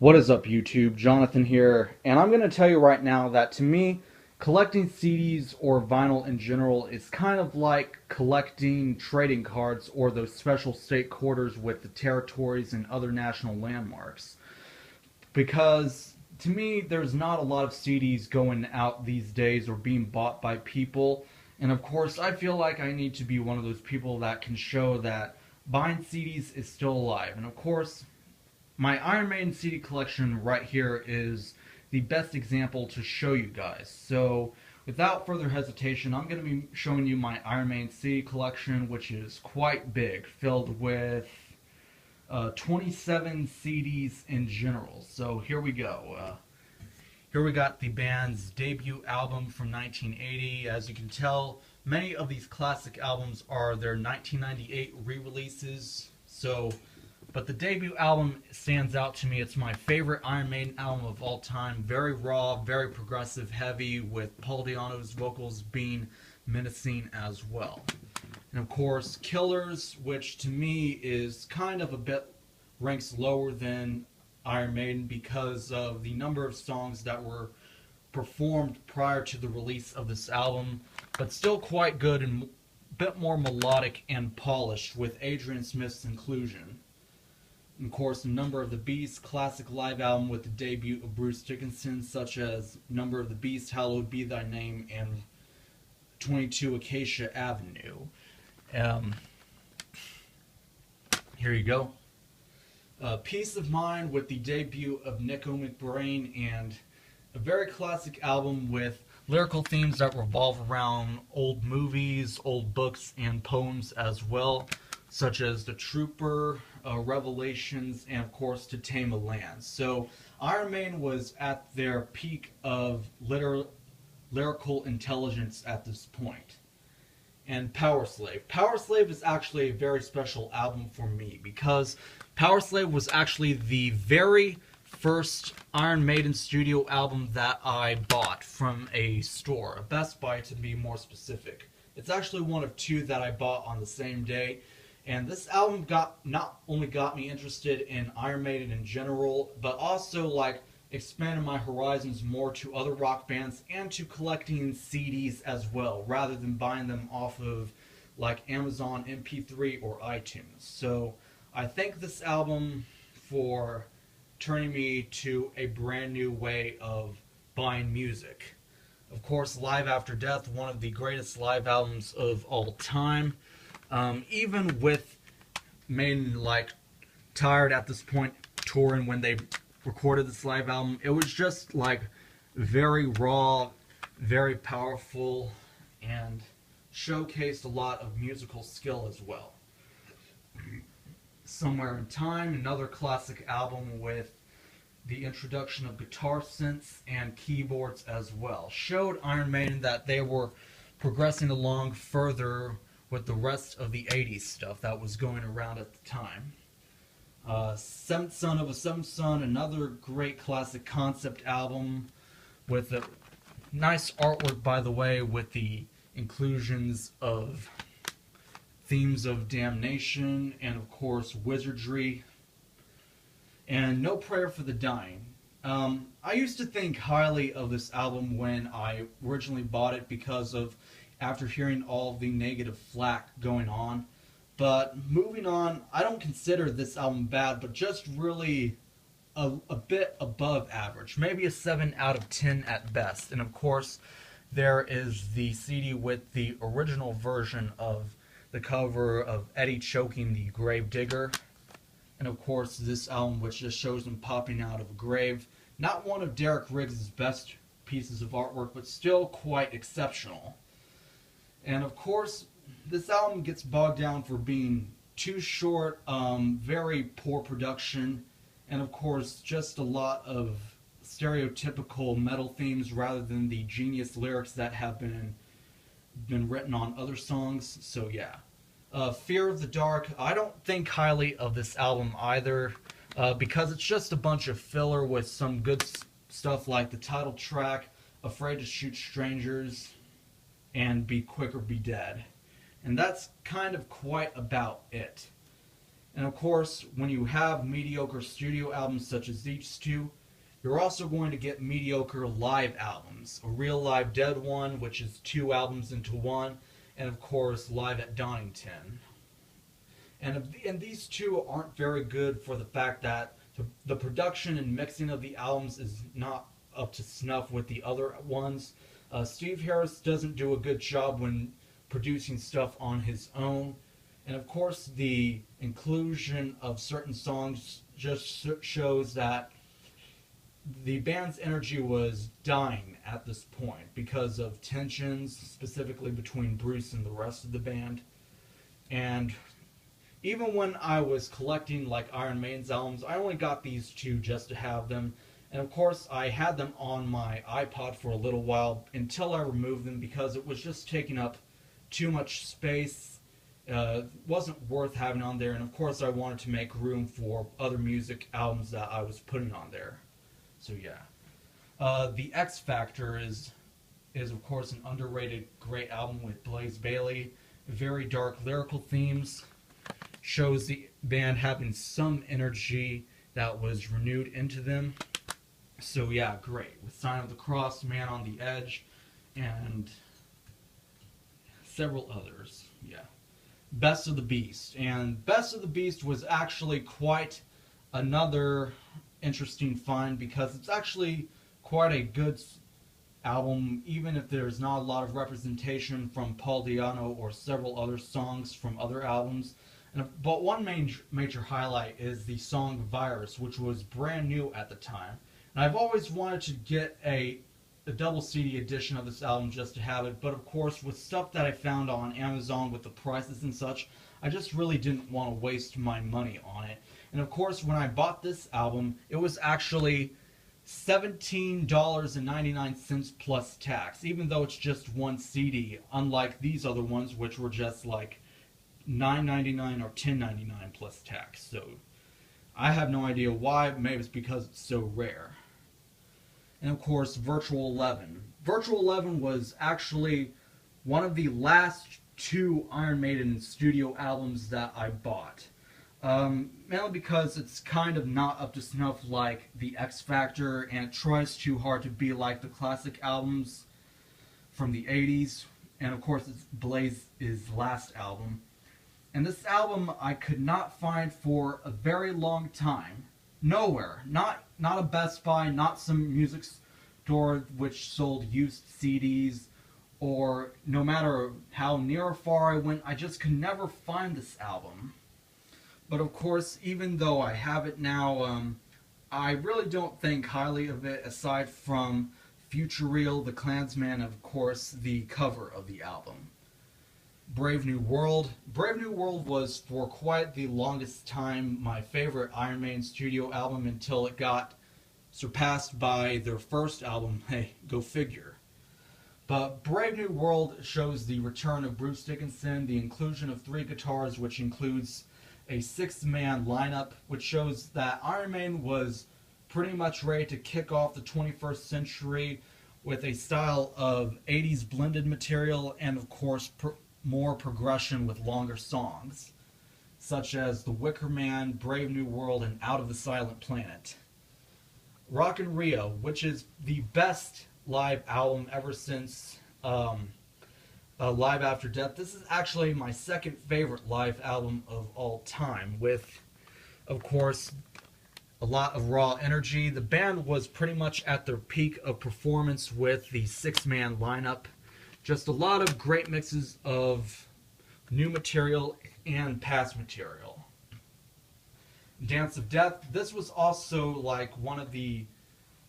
What is up, YouTube? Jonathan here, and I'm going to tell you right now that to me, collecting CDs or vinyl in general is kind of like collecting trading cards or those special state quarters with the territories and other national landmarks. Because to me, there's not a lot of CDs going out these days or being bought by people, and of course, I feel like I need to be one of those people that can show that buying CDs is still alive. And of course, my Iron Maiden CD collection right here is the best example to show you guys. So without further hesitation, I'm going to be showing you my Iron Maiden CD collection, which is quite big, filled with 27 CDs in general. So here we go. Here we got the band's debut album from 1980. As you can tell, many of these classic albums are their 1998 re-releases. But the debut album stands out to me. It's my favorite Iron Maiden album of all time. Very raw, very progressive, heavy, with Paul Di'Anno's vocals being menacing as well. And of course, Killers, which to me is kind of a bit ranks lower than Iron Maiden because of the number of songs that were performed prior to the release of this album, but still quite good and a bit more melodic and polished with Adrian Smith's inclusion. And of course, a Number of the Beast classic live album with the debut of Bruce Dickinson, such as Number of the Beast, Hallowed Be Thy Name, and 22 Acacia Avenue. Here you go. Peace of Mind with the debut of Nico McBrain, and a very classic album with lyrical themes that revolve around old movies, old books, and poems as well, such as The Trooper, Revelations, and of course To Tame a Land. So Iron Maiden was at their peak of lyrical intelligence at this point. And Power Slave. Power Slave is actually a very special album for me because Power Slave was actually the very first Iron Maiden studio album that I bought from a store, a Best Buy to be more specific. It's actually one of two that I bought on the same day. And this album not only got me interested in Iron Maiden in general, but also expanded my horizons more to other rock bands and to collecting CDs as well, rather than buying them off of Amazon MP3 or iTunes. So I thank this album for turning me to a brand new way of buying music. Of course, Live After Death, one of the greatest live albums of all time. Even with Maiden tired at this point touring when they recorded this live album, it was just very raw, very powerful, and showcased a lot of musical skill as well. Somewhere in Time, another classic album with the introduction of guitar synths and keyboards as well, showed Iron Maiden that they were progressing along further with the rest of the 80s stuff that was going around at the time. Seventh Son of a Seventh Son, another great classic concept album with a nice artwork, by the way, with the inclusions of themes of damnation and, of course, wizardry. And No Prayer for the Dying. I used to think highly of this album when I originally bought it because of after hearing all the negative flack going on. But moving on, I don't consider this album bad, but just really a bit above average. Maybe a 7 out of 10 at best. And of course, there is the CD with the original version of the cover of Eddie choking the grave digger. And of course, this album which just shows him popping out of a grave. Not one of Derek Riggs' best pieces of artwork, but still quite exceptional. And of course, this album gets bogged down for being too short, very poor production, and of course, just a lot of stereotypical metal themes rather than the genius lyrics that have been written on other songs. So yeah. Fear of the Dark. I don't think highly of this album either, because it's just a bunch of filler with some good stuff like the title track, Afraid to Shoot Strangers, and Be Quick or Be Dead. And that's kind of quite about it. And of course, when you have mediocre studio albums such as these two, you're also going to get mediocre live albums. A Real Live Dead one, which is 2 albums into one, and of course, Live at Donington. And these two aren't very good for the fact that the production and mixing of the albums is not up to snuff with the other ones. Steve Harris doesn't do a good job when producing stuff on his own. And of course, the inclusion of certain songs just shows that the band's energy was dying at this point because of tensions, specifically between Bruce and the rest of the band. And even when I was collecting like Iron Maiden's albums, I only got these 2 just to have them. And of course, I had them on my iPod for a little while until I removed them because it was just taking up too much space. Wasn't worth having on there. And of course, I wanted to make room for other music albums that I was putting on there. So yeah. The X Factor is of course an underrated great album with Blaze Bayley. Very dark lyrical themes. Shows the band having some energy that was renewed into them. So yeah, great. With Sign of the Cross, Man on the Edge, and several others. Yeah. Best of the Beast. And Best of the Beast was actually quite another interesting find because it's actually quite a good album, even if there's not a lot of representation from Paul Di'Anno or several other songs from other albums. But one major highlight is the song Virus, which was brand new at the time. And I've always wanted to get a double CD edition of this album just to have it, but of course with stuff that I found on Amazon with the prices and such, I just really didn't want to waste my money on it. And of course when I bought this album, it was actually $17.99 plus tax, even though it's just one CD, unlike these other ones which were just like $9.99 or $10.99 plus tax. So I have no idea why. Maybe it's because it's so rare. And of course, Virtual 11. Virtual 11 was actually one of the last 2 Iron Maiden studio albums that I bought. Mainly because it's kind of not up to snuff like the X Factor, and it tries too hard to be like the classic albums from the 80s. And of course, it's Blaze's last album. And this album I could not find for a very long time. Nowhere. Not a Best Buy, not some music store which sold used CDs, or no matter how near or far I went, I just could never find this album. But of course, even though I have it now, I really don't think highly of it aside from Future Real, The Klansman, and of course the cover of the album. Brave New World. Brave New World was for quite the longest time my favorite Iron Maiden studio album until it got surpassed by their first album. Hey, go figure. But Brave New World shows the return of Bruce Dickinson, the inclusion of 3 guitars, which includes a 6-man lineup, which shows that Iron Maiden was pretty much ready to kick off the 21st century with a style of 80s blended material and of course more progression with longer songs, such as The Wicker Man, Brave New World, and Out of the Silent Planet. Rock in Rio, which is the best live album ever since Live After Death. This is actually my second favorite live album of all time, with, of course, a lot of raw energy. The band was pretty much at their peak of performance with the 6-man lineup. Just a lot of great mixes of new material and past material. Dance of Death. This was also like one of the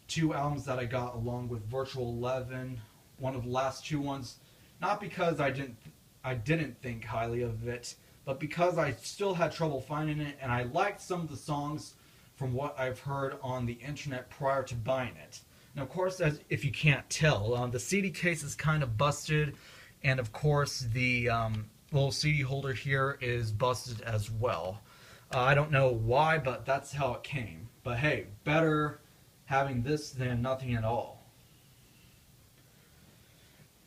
2 albums that I got along with Virtual 11, one of the last 2 ones. Not because I didn't think highly of it, but because I still had trouble finding it, and I liked some of the songs from what I've heard on the internet prior to buying it. Now, of course, as if you can't tell, the CD case is kind of busted, and of course the little CD holder here is busted as well. I don't know why, but that's how it came. But hey, better having this than nothing at all.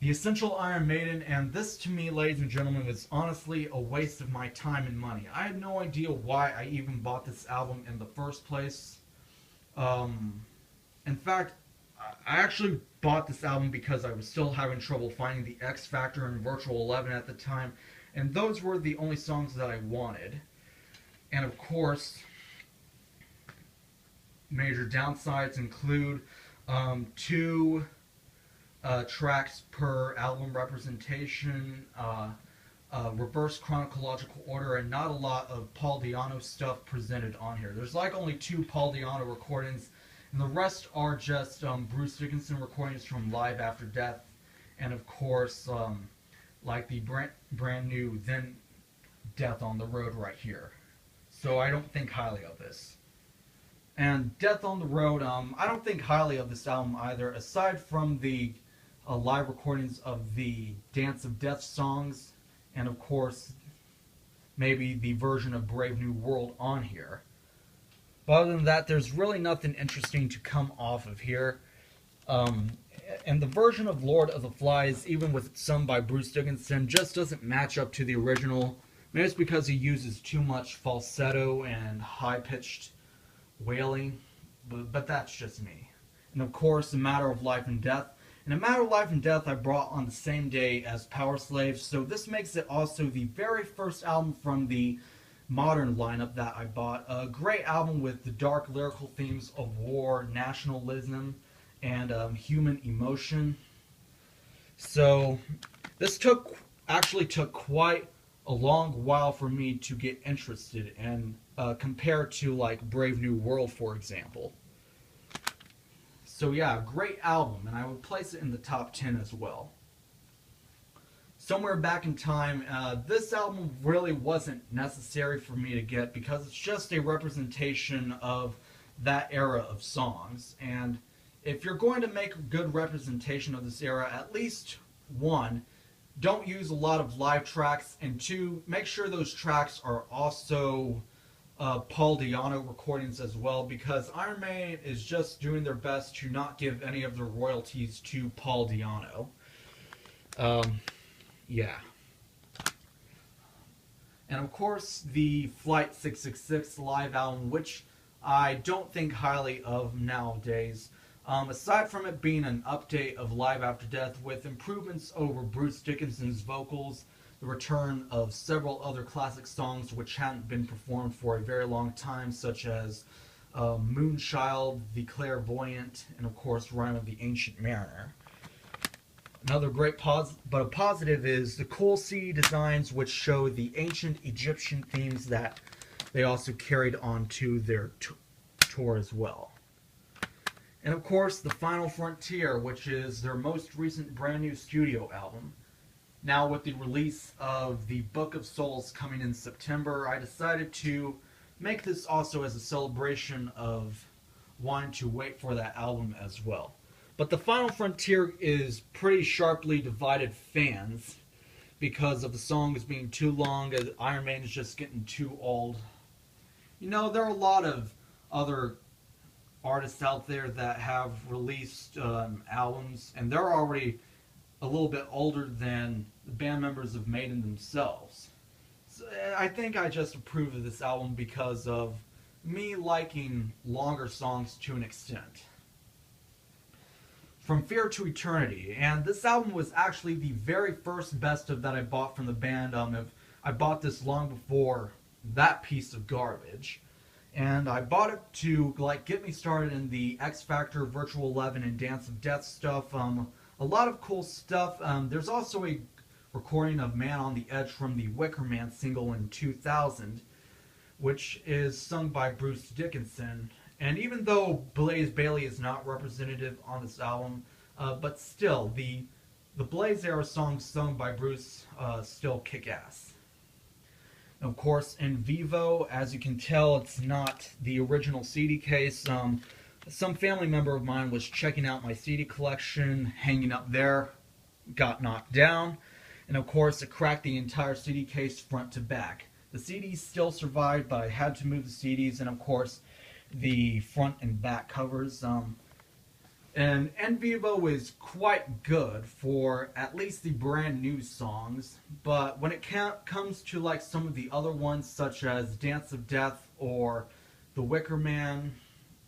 The Essential Iron Maiden, and this to me, ladies and gentlemen, was honestly a waste of my time and money. I had no idea why I even bought this album in the first place. In fact, I actually bought this album because I was still having trouble finding the X Factor and Virtual 11 at the time, and those were the only songs that I wanted. And of course, major downsides include 2 tracks per album representation, reverse chronological order, and not a lot of Paul Di'Anno stuff presented on here. There's like only 2 Paul Di'Anno recordings, and the rest are just Bruce Dickinson recordings from Live After Death, and of course, like the brand new Then Death on the Road right here. So I don't think highly of this. And Death on the Road, I don't think highly of this album either, aside from the live recordings of the Dance of Death songs, and of course, maybe the version of Brave New World on here. But other than that, there's really nothing interesting to come off of here. And the version of Lord of the Flies, even with sung by Bruce Dickinson, just doesn't match up to the original. Maybe it's because he uses too much falsetto and high-pitched wailing, but that's just me. And of course, A Matter of Life and Death. And A Matter of Life and Death I brought on the same day as Power Slave, so this makes it also the very first album from the modern lineup that I bought. A great album with the dark lyrical themes of war, nationalism, and human emotion. So this actually took quite a long while for me to get interested in, compared to like Brave New World, for example. So yeah, great album, and I would place it in the top 10 as well. Somewhere Back in Time, this album really wasn't necessary for me to get because it's just a representation of that era of songs. And if you're going to make a good representation of this era, at least 1, don't use a lot of live tracks, and 2, make sure those tracks are also Paul Di'Anno recordings as well, because Iron Maiden is just doing their best to not give any of their royalties to Paul Di'Anno. Yeah. And of course, the Flight 666 live album, which I don't think highly of nowadays. Aside from it being an update of Live After Death with improvements over Bruce Dickinson's vocals, the return of several other classic songs which hadn't been performed for a very long time, such as Moonchild, The Clairvoyant, and of course Rhyme of the Ancient Mariner. Another great positive is the cool CD designs, which show the ancient Egyptian themes that they also carried on to their tour as well. And of course, The Final Frontier, which is their most recent brand new studio album. Now with the release of the Book of Souls coming in September, I decided to make this also as a celebration of wanting to wait for that album as well. But The Final Frontier is pretty sharply divided fans because of the songs being too long, as Iron Maiden is just getting too old. You know, there are a lot of other artists out there that have released albums, and they're already a little bit older than the band members of Maiden themselves. So I think I just approve of this album because of me liking longer songs to an extent. From Fear to Eternity, and this album was actually the very first best of that I bought from the band. I bought this long before that piece of garbage, and I bought it to get me started in the X Factor, Virtual 11, and Dance of Death stuff. A lot of cool stuff. There's also a recording of Man on the Edge from the Wicker Man single in 2000, which is sung by Bruce Dickinson. And even though Blaze Bayley is not representative on this album, but still, the Blaze era songs sung by Bruce still kick ass. Of course, In Vivo, as you can tell, it's not the original CD case. Some family member of mine was checking out my CD collection, hanging up there, got knocked down, and of course it cracked the entire CD case front to back. The CDs still survived, but I had to move the CDs, and of course the front and back covers. And En Vivo is quite good for at least the brand new songs, but when it comes to like some of the other ones such as Dance of Death or The Wicker Man,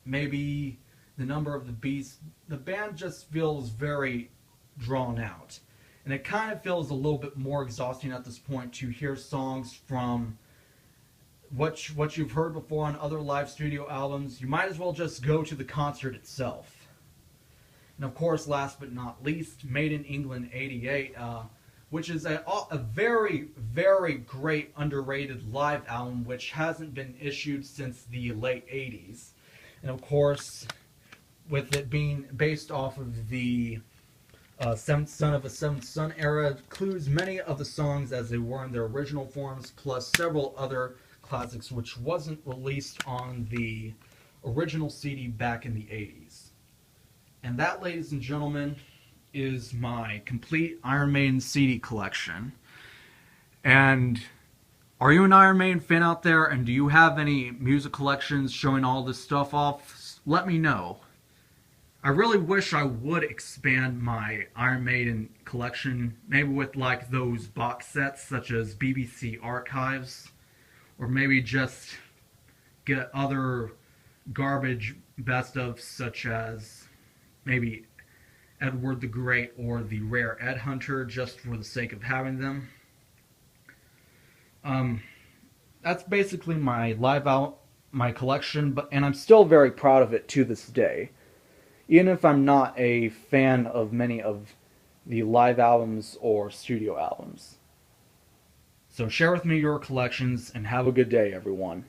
maybe The Number of the Beast, the band just feels very drawn out. And it kind of feels a little bit more exhausting at this point to hear songs from what you've heard before on other live studio albums. You might as well just go to the concert itself. And of course, last but not least, Made in England '88, which is a very, very great underrated live album which hasn't been issued since the late 80s. And of course, with it being based off of the Seventh Son of a Seventh Son era, includes many of the songs as they were in their original forms, plus several other classics which wasn't released on the original CD back in the 80s. And that, ladies and gentlemen, is my complete Iron Maiden CD collection. And are you an Iron Maiden fan out there, and do you have any music collections showing all this stuff off? Let me know. I really wish I would expand my Iron Maiden collection, maybe with like those box sets such as BBC Archives, or maybe just get other garbage best of such as maybe Edward the Great or the Rare Ed Hunter, just for the sake of having them. That's basically my my collection, and I'm still very proud of it to this day, even if I'm not a fan of many of the live albums or studio albums. So share with me your collections, and have a good day, everyone.